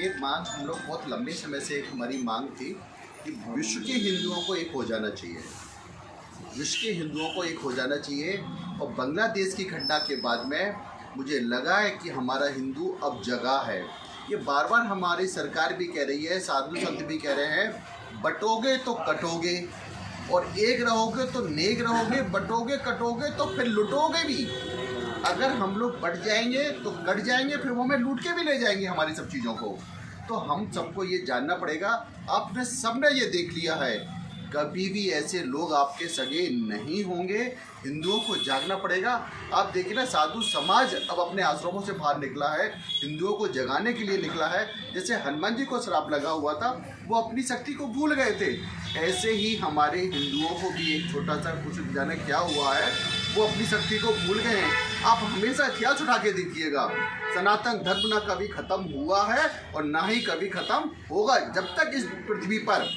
ये मांग हम लोग बहुत लंबे समय से एक हमारी मांग थी कि विश्व के हिंदुओं को एक हो जाना चाहिए, विश्व के हिंदुओं को एक हो जाना चाहिए। और बांग्लादेश की घटना के बाद में मुझे लगा है कि हमारा हिंदू अब जगा है। ये बार बार हमारी सरकार भी कह रही है, साधु संत भी कह रहे हैं, बटोगे तो कटोगे और एक रहोगे तो नेक रहोगे, बटोगे कटोगे तो फिर लुटोगे भी। अगर हम लोग बट जाएंगे तो कट जाएंगे, फिर वो हमें लूट के भी ले जाएंगे हमारी सब चीज़ों को। तो हम सबको ये जानना पड़ेगा। आपने सबने ये देख लिया है, कभी भी ऐसे लोग आपके सगे नहीं होंगे। हिंदुओं को जागना पड़ेगा। आप देखिए ना, साधु समाज अब अपने आश्रमों से बाहर निकला है, हिंदुओं को जगाने के लिए निकला है। जैसे हनुमान जी को श्राप लगा हुआ था, वो अपनी शक्ति को भूल गए थे, ऐसे ही हमारे हिंदुओं को भी एक छोटा सा कुछ जाने क्या हुआ है, वो अपनी शक्ति को भूल गए हैं। आप हमेशा इतिहास उठा के देखिएगा, सनातन धर्म ना कभी ख़त्म हुआ है और ना ही कभी ख़त्म होगा। जब तक इस पृथ्वी पर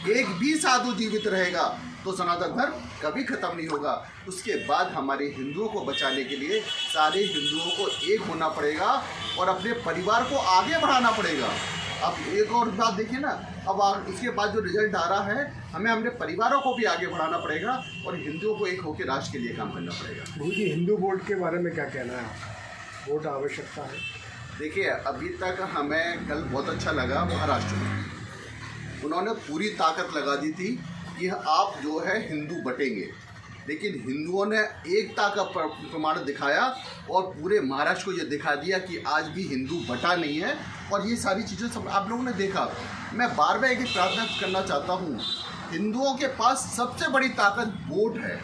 एक भी साधु जीवित रहेगा तो सनातन धर्म कभी ख़त्म नहीं होगा। उसके बाद हमारे हिंदुओं को बचाने के लिए सारे हिंदुओं को एक होना पड़ेगा और अपने परिवार को आगे बढ़ाना पड़ेगा। अब एक और बात देखिए ना, अब इसके बाद जो रिजल्ट आ रहा है, हमें अपने परिवारों को भी आगे बढ़ाना पड़ेगा और हिंदुओं को एक होकर राष्ट्र के लिए काम करना पड़ेगा। भू जी, हिंदू वोट के बारे में क्या कहना है? वोट आवश्यकता है? देखिए, अभी तक हमें कल बहुत अच्छा लगा, महाराष्ट्र में उन्होंने पूरी ताकत लगा दी थी कि आप जो है हिंदू बटेंगे, लेकिन हिंदुओं ने एकता का प्रमाण दिखाया और पूरे महाराष्ट्र को ये दिखा दिया कि आज भी हिंदू बटा नहीं है। और ये सारी चीज़ें सब आप लोगों ने देखा। मैं बार बार एक प्रार्थना करना चाहता हूँ, हिंदुओं के पास सबसे बड़ी ताकत वोट है।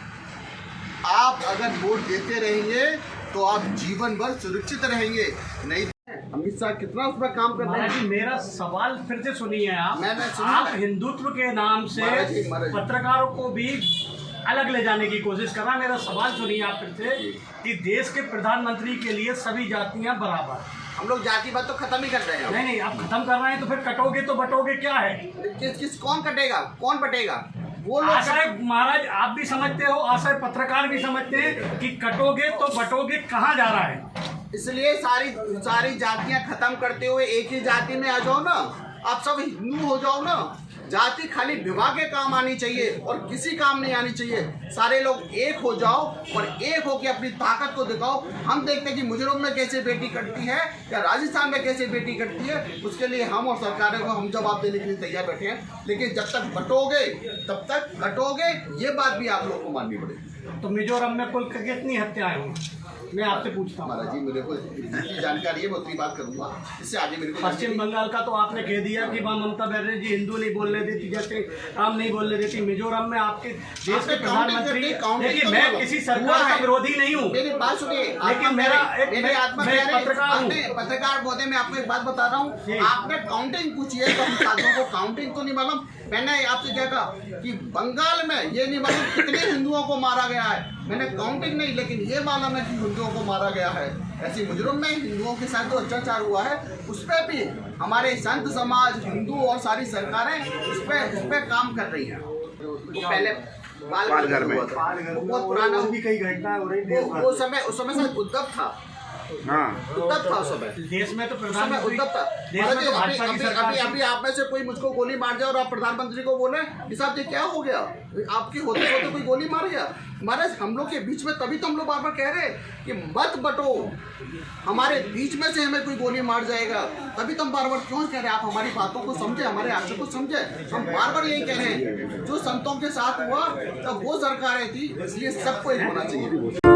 आप अगर वोट देते रहेंगे तो आप जीवन भर सुरक्षित रहेंगे। नहीं अमित शाह कितना उस पर काम कर रहे हैं। मेरा सवाल फिर से सुनिए आप। मैंने आप हिंदुत्व के नाम से पत्रकारों को भी अलग ले जाने की कोशिश कर रहा है। मेरा सवाल सुनिए आप फिर से कि देश के प्रधानमंत्री के लिए सभी जातियां बराबर। हम लोग जातिवाद तो खत्म ही कर रहे हैं। नहीं, आप खत्म कर रहे हैं तो फिर कटोगे तो बटोगे क्या है? कौन कटेगा, कौन बटेगा? वो लोग आशय महाराज आप भी समझते हो, आशय पत्रकार भी समझते हैं कि कटोगे तो बटोगे कहाँ जा रहा है। इसलिए सारी जातियां खत्म करते हुए एक ही जाति में आ जाओ ना, आप सब हिंदू हो जाओ ना। जाति खाली विवाह के काम आनी चाहिए और किसी काम नहीं आनी चाहिए। सारे लोग एक हो जाओ और एक होकर अपनी ताकत को दिखाओ। हम देखते हैं कि मिजोरम में कैसे बेटी कटती है या राजस्थान में कैसे बेटी कटती है, उसके लिए हम और सरकारों को हम जवाब देने के लिए तैयार बैठे हैं। लेकिन जब तक बटोगे तब तक कटोगे, ये बात भी आप लोग को माननी पड़ेगी। तो मिजोरम में कुल कितनी हत्याएं हुई? मैं आपसे पूछता हूँ। महाराज जी, मेरे को जितनी जानकारी है मैं उतनी बात करूँगा, इससे आगे मेरे को। पश्चिम बंगाल का तो आपने कह दिया कि वहाँ ममता बनर्जी हिंदू नहीं बोलने देती, जैसे राम नहीं बोलने देती। मिजोरम में आपके देश के प्रधानमंत्री, देखिए मैं किसी सरकार का विरोधी नहीं हूँ, मेरी बात सुनिए, लेकिन मेरा पत्रकार महोदय, मैं आपको एक बात बता रहा हूँ। आपने काउंटिंग पूछी है तो हम साथियों को काउंटिंग तो नहीं मालूम। मैंने आपसे क्या कहा कि बंगाल में ये नहीं मालूम कितने हिंदुओं को मारा गया है। मैंने काउंटिंग नहीं, लेकिन ये मालूम है कि हिंदुओं को मारा गया है। ऐसे मिजोरम में हिंदुओं के साथ जो अत्याचार हुआ है, उस पर भी हमारे संत समाज, हिंदू और सारी सरकारें उस पर काम कर रही हैं। तो पहले पालघर में बहुत पुराना भी कई घटनाएं हो रही, उस समय शायद उद्धव था। उद्धव था उस समय, देश में तो प्रधानमंत्री उद्धव था। अभी आप में से कोई मुझको गोली मार जाए और आप प्रधानमंत्री को बोले कि साहब ये क्या हो गया, आपके होते होते कोई गोली मार गया। महाराज, हम लोग के बीच में, तभी तो हम लोग बार बार कह रहे हैं कि मत बटो, हमारे बीच में से हमें कोई गोली मार जाएगा, तभी तो हम बार बार क्यों कह रहे हैं। आप हमारी बातों को समझे, हमारे आशय को समझे। हम बार बार यही कह रहे हैं, जो संतों के साथ हुआ तब वो सरकारें थी, इसलिए सबको एक होना चाहिए।